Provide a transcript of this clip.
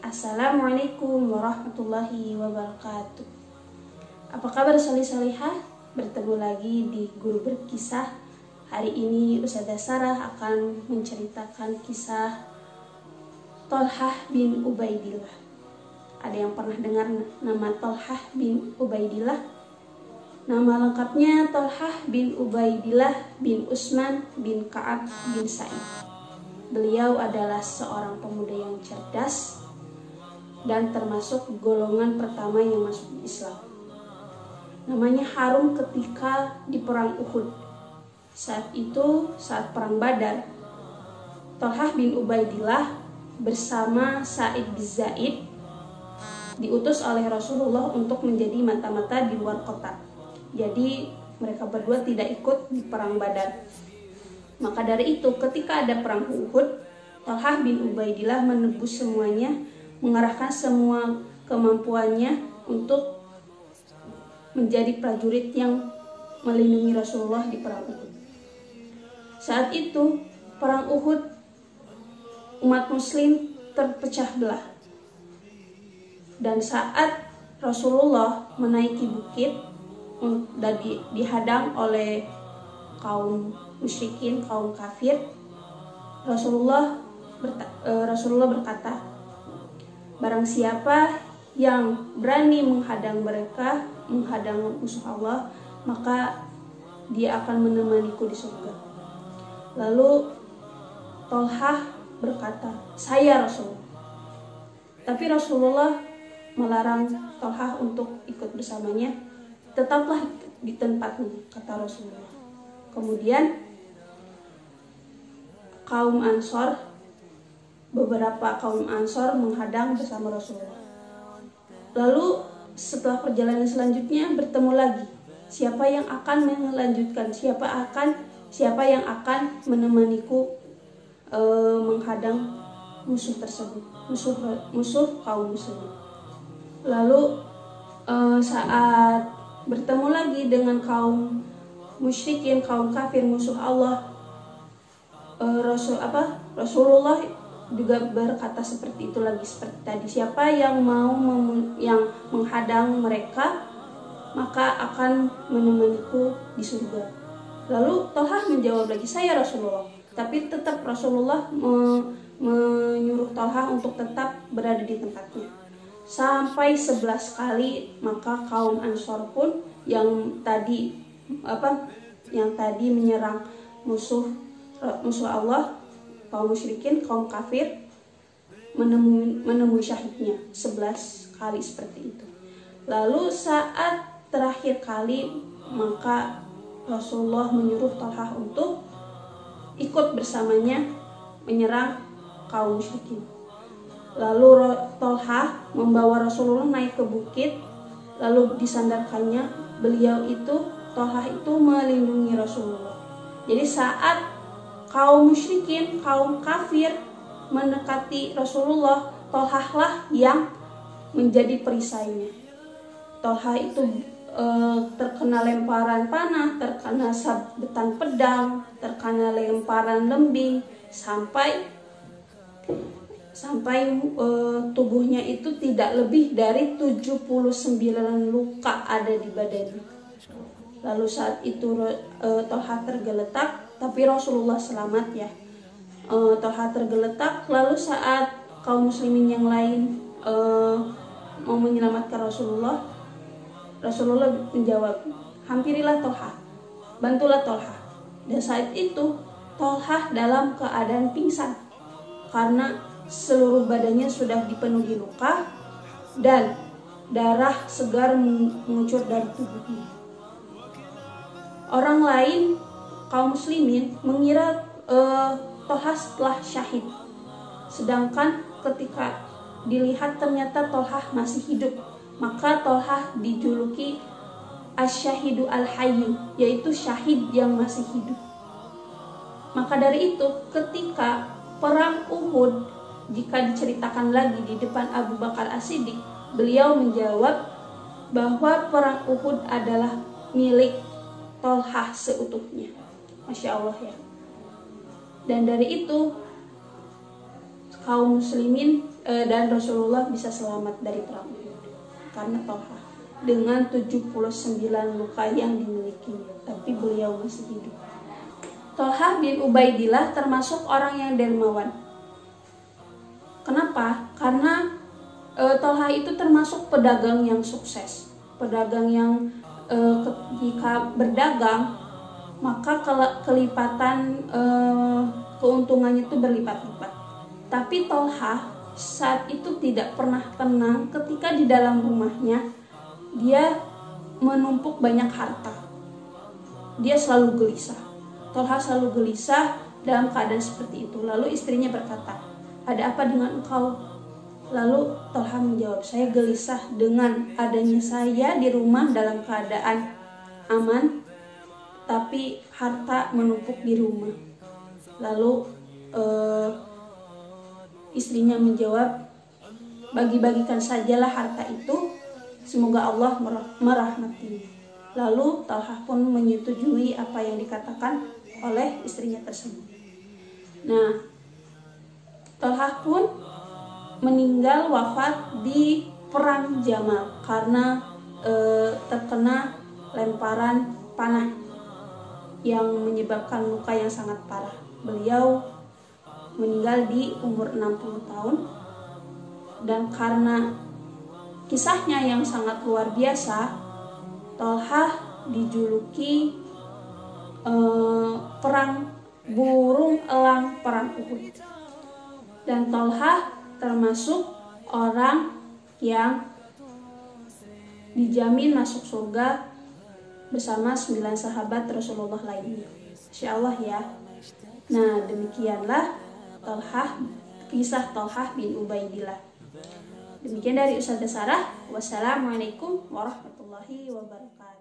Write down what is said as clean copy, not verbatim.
Assalamualaikum warahmatullahi wabarakatuh. Apa kabar salih-salihah? Bertemu lagi di Guru Berkisah. Hari ini Ustazah Sarah akan menceritakan kisah Thalhah bin Ubaidillah. Ada yang pernah dengar nama Thalhah bin Ubaidillah? Nama lengkapnya Thalhah bin Ubaidillah bin Utsman bin Ka'ab bin Sa'id. Beliau adalah seorang pemuda yang cerdas dan termasuk golongan pertama yang masuk Islam. Namanya harum ketika di perang Uhud. Saat perang Badar, Thalhah bin Ubaidillah bersama Sa'id bin Zaid diutus oleh Rasulullah untuk menjadi mata-mata di luar kota. Jadi mereka berdua tidak ikut di perang Badar. Maka dari itu ketika ada perang Uhud, Thalhah bin Ubaidillah menebus semuanya, mengerahkan semua kemampuannya untuk menjadi prajurit yang melindungi Rasulullah di perang Uhud. Saat itu perang Uhud, umat muslim terpecah belah. Dan saat Rasulullah menaiki bukit dan dihadang oleh kaum musyrikin, kaum kafir, Rasulullah berkata, barang siapa yang berani menghadang mereka, menghadang musuh Allah, maka dia akan menemaniku di surga. Lalu Thalhah berkata, saya Rasulullah. Tapi Rasulullah melarang Thalhah untuk ikut bersamanya. Tetaplah di tempatmu, kata Rasulullah. Kemudian beberapa kaum Ansor menghadang bersama Rasulullah. Lalu setelah perjalanan selanjutnya bertemu lagi. Siapa yang akan melanjutkan? Siapa yang akan menemaniku menghadang musuh tersebut, musuh kaum muslimin. Lalu saat bertemu lagi dengan kaum musyrikin, kaum kafir, musuh Allah, Rasulullah juga berkata seperti itu lagi, seperti tadi. Siapa yang mau yang menghadang mereka, maka akan menemaniku di surga. Lalu Thalhah menjawab lagi, saya Rasulullah. Tapi tetap Rasulullah menyuruh Thalhah untuk tetap berada di tempatnya. Sampai 11 kali, maka kaum Ansor pun yang tadi menyerang musuh Allah, kaum musyrikin, kaum kafir, menemui syahidnya 11 kali seperti itu. Lalu saat terakhir kali, maka Rasulullah menyuruh Thalhah untuk ikut bersamanya menyerang kaum musyrikin. Lalu Thalhah membawa Rasulullah naik ke bukit, lalu disandarkannya. Thalhah itu melindungi Rasulullah. Jadi saat kaum musyrikin, kaum kafir mendekati Rasulullah, Thalhah lah yang menjadi perisainya. Thalhah itu terkena lemparan panah, terkena sabetan pedang, terkena lemparan lembing, sampai tubuhnya itu tidak lebih dari 79 luka ada di badannya. Lalu saat itu Thalhah tergeletak, tapi Rasulullah selamat ya. Thalhah tergeletak, lalu saat kaum muslimin yang lain mau menyelamatkan Rasulullah menjawab, hampirilah Thalhah, bantulah Thalhah. Dan saat itu Thalhah dalam keadaan pingsan karena seluruh badannya sudah dipenuhi luka dan darah segar mengucur dari tubuhnya. Orang lain, kaum muslimin, mengira Thalhah telah syahid. Sedangkan ketika dilihat ternyata Thalhah masih hidup, maka Thalhah dijuluki Asy-Syahidu Al-Hayyu, yaitu syahid yang masih hidup. Maka dari itu ketika perang Uhud, jika diceritakan lagi di depan Abu Bakar As-Siddiq, beliau menjawab bahwa perang Uhud adalah milik Thalhah seutuhnya. Masya Allah ya. Dan dari itu kaum muslimin dan Rasulullah bisa selamat dari perang Uhud karena Tolha dengan 79 luka yang dimilikinya, tapi beliau masih hidup. Tolha bin Ubaidillah termasuk orang yang dermawan. Kenapa? Karena Tolha itu termasuk pedagang yang sukses, pedagang yang ketika berdagang maka kelipatan keuntungannya itu berlipat-lipat. Tapi Tolha saat itu tidak pernah tenang ketika di dalam rumahnya dia menumpuk banyak harta. Dia selalu gelisah. Tolha selalu gelisah dalam keadaan seperti itu. Lalu istrinya berkata, "Ada apa dengan engkau?" Lalu Tolha menjawab, "Saya gelisah dengan adanya saya di rumah dalam keadaan aman, tapi harta menumpuk di rumah." Lalu istrinya menjawab, "Bagi-bagikan sajalah harta itu, semoga Allah merahmatinya." Lalu Tolha pun menyetujui apa yang dikatakan oleh istrinya tersebut. Nah, Tolha pun meninggal wafat di perang Jamal karena terkena lemparan panah yang menyebabkan luka yang sangat parah. Beliau meninggal di umur 60 tahun, dan karena kisahnya yang sangat luar biasa, Tolha dijuluki perang burung elang perang Uhud. Dan Tolha termasuk orang yang dijamin masuk surga bersama 9 sahabat Rasulullah lainnya. Insya Allah ya. Nah, demikianlah kisah Tolha bin Ubaidillah. Demikian dari Ustazah Sarah. Wassalamualaikum warahmatullahi wabarakatuh.